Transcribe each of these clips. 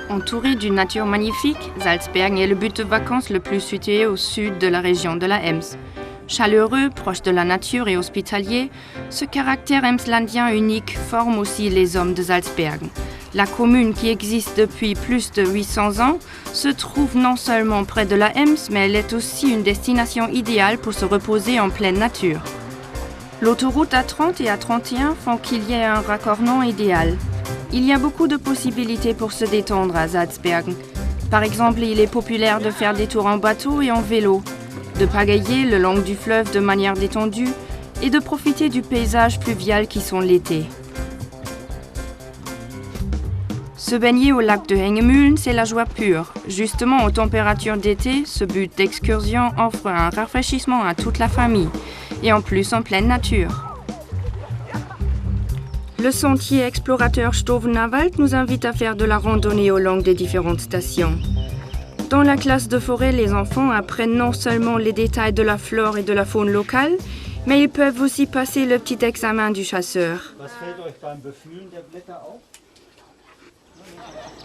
Entouré d'une nature magnifique, Salzbergen est le but de vacances le plus situé au sud de la région de la Ems. Chaleureux, proche de la nature et hospitalier, ce caractère emslandien unique forme aussi les hommes de Salzbergen. La commune, qui existe depuis plus de 800 ans, se trouve non seulement près de la Ems, mais elle est aussi une destination idéale pour se reposer en pleine nature. L'autoroute A30 et A31 font qu'il y ait un raccordement idéal. Il y a beaucoup de possibilités pour se détendre à Salzbergen. Par exemple, il est populaire de faire des tours en bateau et en vélo, de pagayer le long du fleuve de manière détendue et de profiter du paysage fluvial qui sont l'été. Se baigner au lac de Hengemühlen, c'est la joie pure. Justement, aux températures d'été, ce but d'excursion offre un rafraîchissement à toute la famille, et en plus en pleine nature. Le sentier explorateur Stovener Wald nous invite à faire de la randonnée au long des différentes stations. Dans la classe de forêt, les enfants apprennent non seulement les détails de la flore et de la faune locale, mais ils peuvent aussi passer le petit examen du chasseur.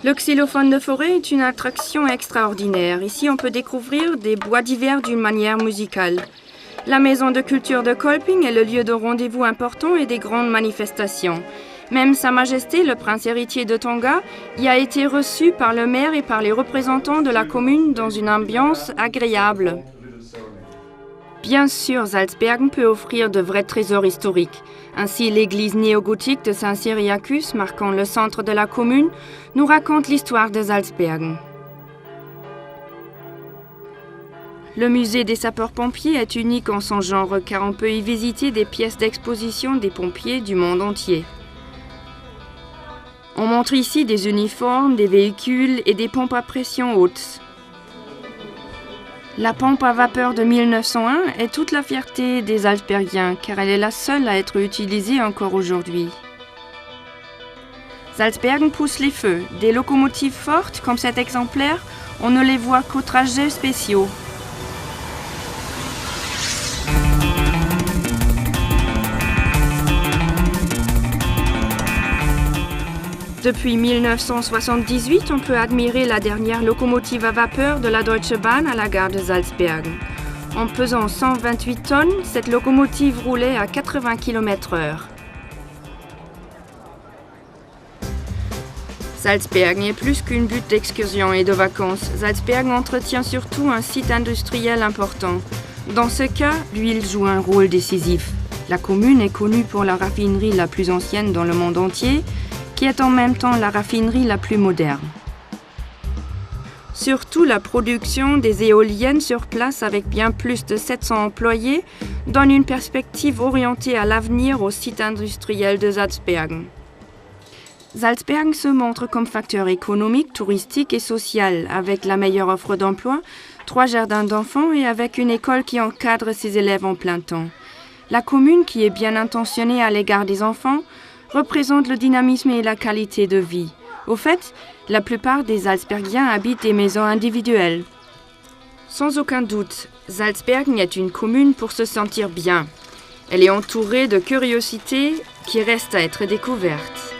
Le xylophone de forêt est une attraction extraordinaire. Ici, on peut découvrir des bois divers d'une manière musicale. La maison de culture de Kolping est le lieu de rendez-vous important et des grandes manifestations. Même Sa Majesté, le prince héritier de Tonga, y a été reçu par le maire et par les représentants de la commune dans une ambiance agréable. Bien sûr, Salzbergen peut offrir de vrais trésors historiques. Ainsi, l'église néogothique de Saint-Cyriacus, marquant le centre de la commune, nous raconte l'histoire de Salzbergen. Le musée des sapeurs-pompiers est unique en son genre car on peut y visiter des pièces d'exposition des pompiers du monde entier. On montre ici des uniformes, des véhicules et des pompes à pression haute. La pompe à vapeur de 1901 est toute la fierté des Salzbergiens car elle est la seule à être utilisée encore aujourd'hui. Salzbergen pousse les feux. Des locomotives fortes comme cet exemplaire, on ne les voit qu'aux trajets spéciaux. Depuis 1978, on peut admirer la dernière locomotive à vapeur de la Deutsche Bahn à la gare de Salzbergen. En pesant 128 tonnes, cette locomotive roulait à 80 km/h. Salzbergen est plus qu'une butte d'excursion et de vacances. Salzbergen entretient surtout un site industriel important. Dans ce cas, l'huile joue un rôle décisif. La commune est connue pour la raffinerie la plus ancienne dans le monde entier, qui est en même temps la raffinerie la plus moderne. Surtout, la production des éoliennes sur place avec bien plus de 700 employés donne une perspective orientée à l'avenir au site industriel de Salzbergen. Salzbergen se montre comme facteur économique, touristique et social, avec la meilleure offre d'emploi, 3 jardins d'enfants et avec une école qui encadre ses élèves en plein temps. La commune, qui est bien intentionnée à l'égard des enfants, représente le dynamisme et la qualité de vie. Au fait, la plupart des Salzbergiens habitent des maisons individuelles. Sans aucun doute, Salzbergen est une commune pour se sentir bien. Elle est entourée de curiosités qui restent à être découvertes.